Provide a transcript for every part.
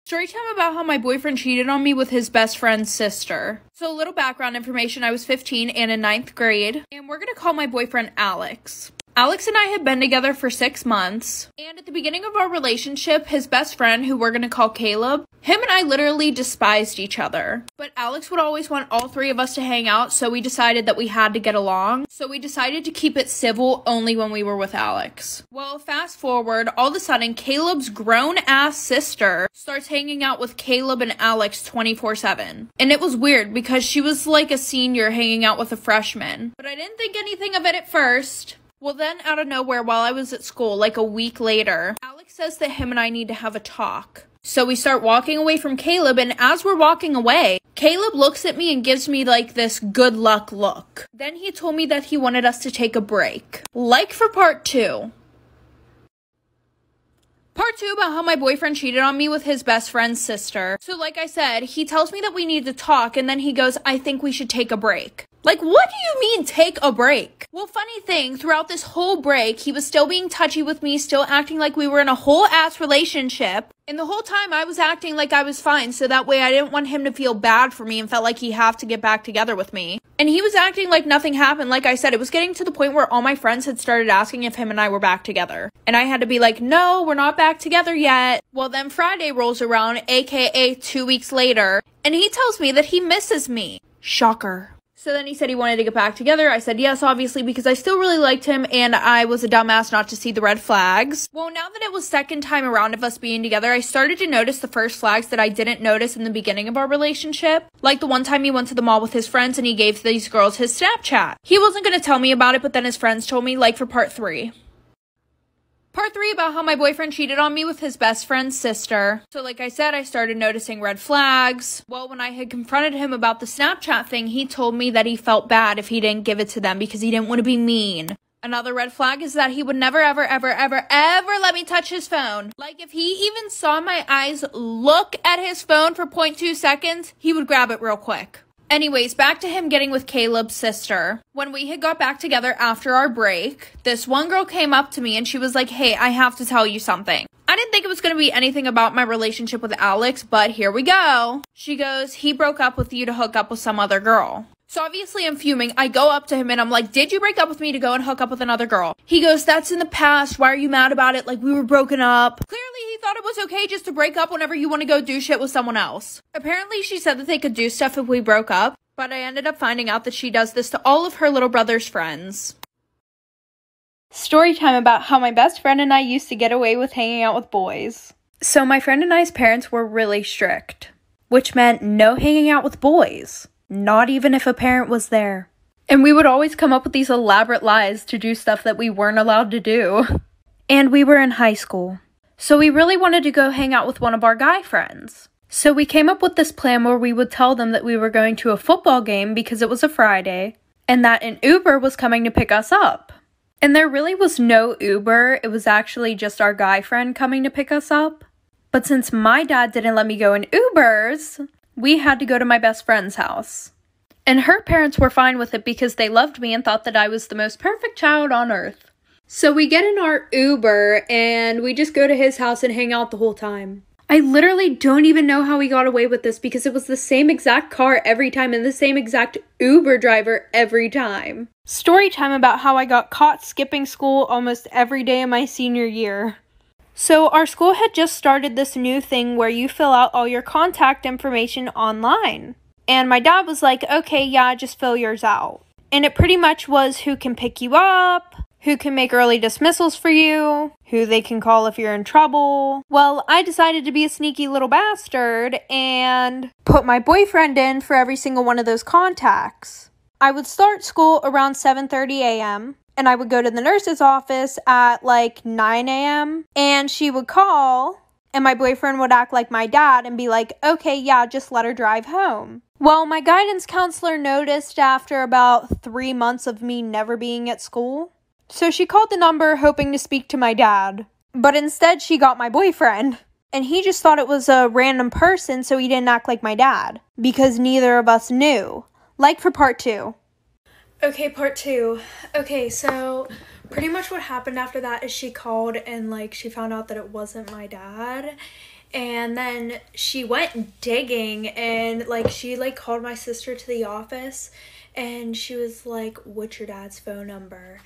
Story time about how my boyfriend cheated on me with his best friend's sister. So a little background information, I was 15 and in 9th grade, and we're gonna call my boyfriend Alex. Alex and I had been together for 6 months, and at the beginning of our relationship, his best friend, who we're gonna call Caleb, him and I literally despised each other. But Alex would always want all 3 of us to hang out, so we decided that we had to get along. So we decided to keep it civil only when we were with Alex. Well, fast forward, all of a sudden, Caleb's grown-ass sister starts hanging out with Caleb and Alex 24/7. And it was weird because she was like a senior hanging out with a freshman. But I didn't think anything of it at first. Well, then out of nowhere, while I was at school, like a week later, Alex says that him and I need to have a talk. So we start walking away from Caleb, and as we're walking away, Caleb looks at me and gives me like this good luck look. Then he told me that he wanted us to take a break. Like for part 2. Part 2 about how my boyfriend cheated on me with his best friend's sister. So like I said, he tells me that we need to talk, and then he goes, I think we should take a break. Like, what do you mean, take a break? Well, funny thing, throughout this whole break, he was still being touchy with me, still acting like we were in a whole-ass relationship. And the whole time, I was acting like I was fine, so that way I didn't want him to feel bad for me and felt like he had to get back together with me. And he was acting like nothing happened. Like I said, it was getting to the point where all my friends had started asking if him and I were back together. And I had to be like, no, we're not back together yet. Well, then Friday rolls around, aka 2 weeks later, and he tells me that he misses me. Shocker. So then he said he wanted to get back together. I said yes, obviously, because I still really liked him and I was a dumbass not to see the red flags. Well, now that it was second time around of us being together, I started to notice the first flags that I didn't notice in the beginning of our relationship. Like the one time he went to the mall with his friends and he gave these girls his Snapchat. He wasn't going to tell me about it, but then his friends told me, like for part 3. Part 3 about how my boyfriend cheated on me with his best friend's sister. So like I said, I started noticing red flags. Well, when I had confronted him about the Snapchat thing, he told me that he felt bad if he didn't give it to them because he didn't want to be mean. Another red flag is that he would never, ever, ever, ever, ever let me touch his phone. Like if he even saw my eyes look at his phone for 0.2 seconds, he would grab it real quick. Anyways, back to him getting with Caleb's sister. When we had got back together after our break, this one girl came up to me and she was like, hey, I have to tell you something. I didn't think it was going to be anything about my relationship with Alex, but here we go. She goes, he broke up with you to hook up with some other girl. So obviously I'm fuming. I go up to him and I'm like, did you break up with me to go and hook up with another girl? He goes, that's in the past. Why are you mad about it? Like we were broken up. Clearly he thought it was okay just to break up whenever you want to go do shit with someone else. Apparently she said that they could do stuff if we broke up, but I ended up finding out that she does this to all of her little brother's friends. Story time about how my best friend and I used to get away with hanging out with boys. So my friend and I's parents were really strict, which meant no hanging out with boys. Not even if a parent was there. And we would always come up with these elaborate lies to do stuff that we weren't allowed to do. And we were in high school. So we really wanted to go hang out with one of our guy friends. So we came up with this plan where we would tell them that we were going to a football game because it was a Friday, and that an Uber was coming to pick us up. And there really was no Uber, it was actually just our guy friend coming to pick us up. But since my dad didn't let me go in Ubers, we had to go to my best friend's house. And her parents were fine with it because they loved me and thought that I was the most perfect child on earth. So we get in our Uber and we just go to his house and hang out the whole time. I literally don't even know how we got away with this because it was the same exact car every time and the same exact Uber driver every time. Story time about how I got caught skipping school almost every day of my senior year. So our school had just started this new thing where you fill out all your contact information online. And my dad was like, okay, yeah, just fill yours out. And it pretty much was who can pick you up, who can make early dismissals for you, who they can call if you're in trouble. Well, I decided to be a sneaky little bastard and put my boyfriend in for every single one of those contacts. I would start school around 7:30 a.m. and I would go to the nurse's office at like 9 a.m. and she would call and my boyfriend would act like my dad and be like, okay, yeah, just let her drive home. Well, my guidance counselor noticed after about 3 months of me never being at school. So she called the number hoping to speak to my dad. But instead she got my boyfriend. And he just thought it was a random person, so he didn't act like my dad. Because neither of us knew. Like for part 2. Okay, part 2. Okay, so pretty much what happened after that is she called and like she found out that it wasn't my dad. And then she went digging, and like she like called my sister to the office, and she was like, "What's your dad's phone number?"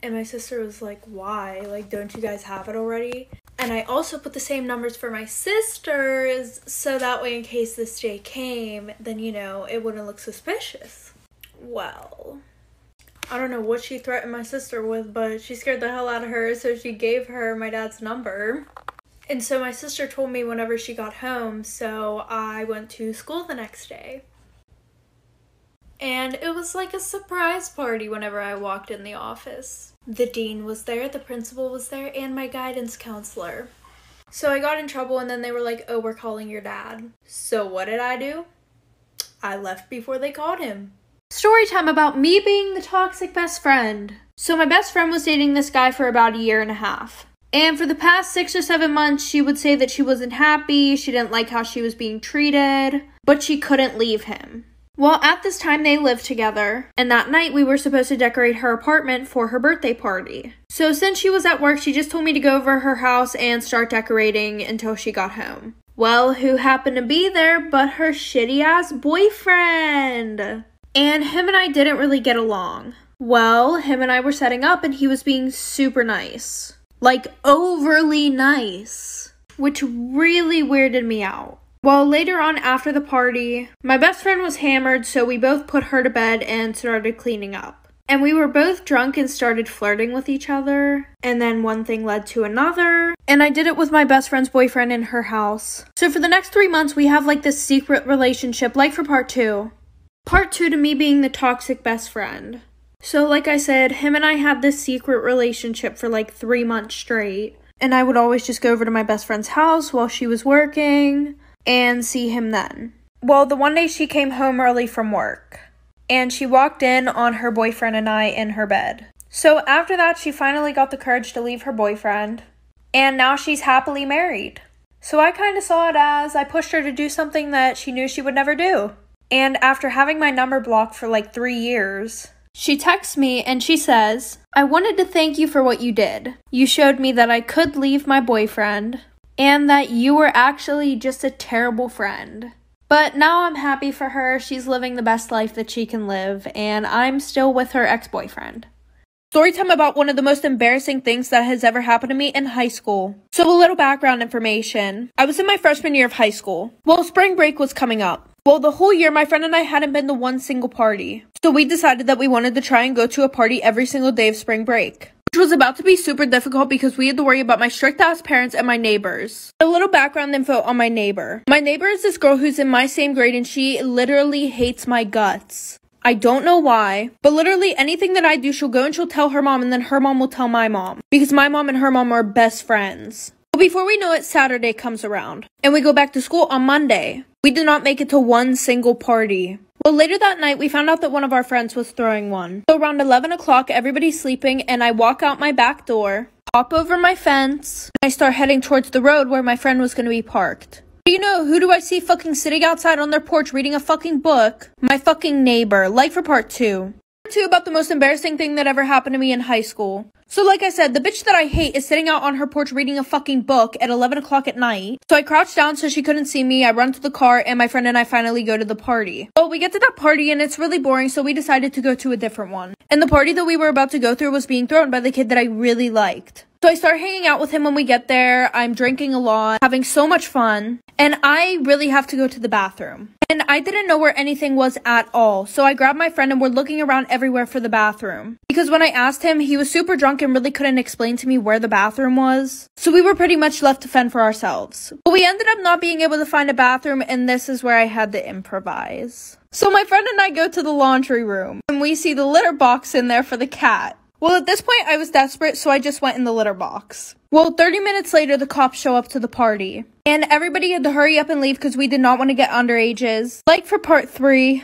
And my sister was like, "Why? Like, don't you guys have it already?" And I also put the same numbers for my sisters, so that way in case this day came, then, you know, it wouldn't look suspicious. Well, I don't know what she threatened my sister with, but she scared the hell out of her, so she gave her my dad's number. And so my sister told me whenever she got home, so I went to school the next day. And it was like a surprise party whenever I walked in the office. The dean was there, the principal was there, and my guidance counselor. So I got in trouble, and then they were like, "Oh, we're calling your dad." So what did I do? I left before they called him. Story time about me being the toxic best friend. So my best friend was dating this guy for about a year and a half. And for the past 6 or 7 months, she would say that she wasn't happy, she didn't like how she was being treated, but she couldn't leave him. Well, at this time, they lived together, and that night we were supposed to decorate her apartment for her birthday party. So since she was at work, she just told me to go over her house and start decorating until she got home. Well, who happened to be there but her shitty-ass boyfriend? And him and I didn't really get along. Well, him and I were setting up, and he was being super nice. Like, overly nice. Which really weirded me out. Well, later on after the party, my best friend was hammered, so we both put her to bed and started cleaning up. And we were both drunk and started flirting with each other. And then one thing led to another. And I did it with my best friend's boyfriend in her house. So for the next 3 months, we have like this secret relationship, like for part 2. Part 2 to me being the toxic best friend. So like I said, him and I had this secret relationship for like 3 months straight. And I would always just go over to my best friend's house while she was working and see him then. Well, the one day she came home early from work, and she walked in on her boyfriend and I in her bed. So after that, she finally got the courage to leave her boyfriend, and now she's happily married. So I kind of saw it as I pushed her to do something that she knew she would never do. And after having my number blocked for like 3 years, she texts me and she says, "I wanted to thank you for what you did. You showed me that I could leave my boyfriend, and that you were actually just a terrible friend. But now I'm happy for her. She's living the best life that she can live, and I'm still with her ex-boyfriend." Storytime about one of the most embarrassing things that has ever happened to me in high school. So a little background information. I was in my freshman year of high school. Well, spring break was coming up. Well, the whole year, my friend and I hadn't been to one single party. So we decided that we wanted to try and go to a party every single day of spring break, which was about to be super difficult because we had to worry about my strict-ass parents and my neighbors. A little background info on my neighbor. My neighbor is this girl who's in my same grade, and she literally hates my guts. I don't know why, but literally anything that I do, she'll go and she'll tell her mom, and then her mom will tell my mom, because my mom and her mom are best friends. But before we know it, Saturday comes around, and we go back to school on Monday. We did not make it to one single party. Well, later that night, we found out that one of our friends was throwing one. So around 11 o'clock, everybody's sleeping, and I walk out my back door, hop over my fence, and I start heading towards the road where my friend was going to be parked. But you know, who do I see fucking sitting outside on their porch reading a fucking book? My fucking neighbor. Like for part 2. Part 2 about the most embarrassing thing that ever happened to me in high school. So like I said, the bitch that I hate is sitting out on her porch reading a fucking book at 11 o'clock at night. So I crouch down so she couldn't see me. I run to the car, and my friend and I finally go to the party. Well, we get to that party and it's really boring, so we decided to go to a different one. And the party that we were about to go through was being thrown by the kid that I really liked. So I start hanging out with him when we get there. I'm drinking a lot, having so much fun, and I really have to go to the bathroom. And I didn't know where anything was at all, so I grabbed my friend and we're looking around everywhere for the bathroom. Because when I asked him, he was super drunk and really couldn't explain to me where the bathroom was. So we were pretty much left to fend for ourselves. But we ended up not being able to find a bathroom, and this is where I had to improvise. So my friend and I go to the laundry room, and we see the litter box in there for the cat. Well, at this point, I was desperate, so I just went in the litter box. Well, 30 minutes later, the cops show up to the party. And everybody had to hurry up and leave because we did not want to get underages. Like for part 3.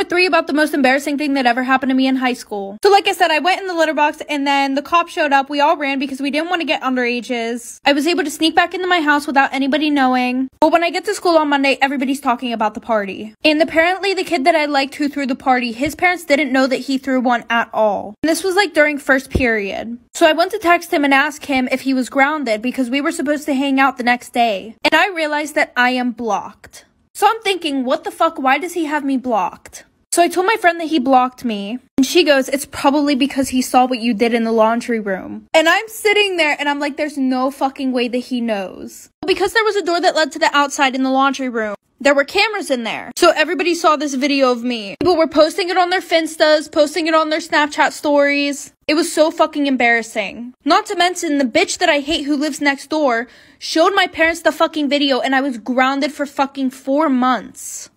3 about the most embarrassing thing that ever happened to me in high school. So like I said, I went in the litter box and then the cop showed up. We all ran because we didn't want to get underages. I was able to sneak back into my house without anybody knowing. But when I get to school on Monday, everybody's talking about the party. And apparently the kid that I liked who threw the party, his parents didn't know that he threw one at all. And this was like during first period. So I went to text him and ask him if he was grounded because we were supposed to hang out the next day. And I realized that I am blocked. So I'm thinking, what the fuck? Why does he have me blocked? So I told my friend that he blocked me, and she goes, it's probably because he saw what you did in the laundry room. And I'm sitting there and I'm like, there's no fucking way that he knows. Because there was a door that led to the outside in the laundry room, there were cameras in there. So everybody saw this video of me. People were posting it on their Finstas, posting it on their Snapchat stories. It was so fucking embarrassing. Not to mention the bitch that I hate who lives next door showed my parents the fucking video and I was grounded for fucking 4 months.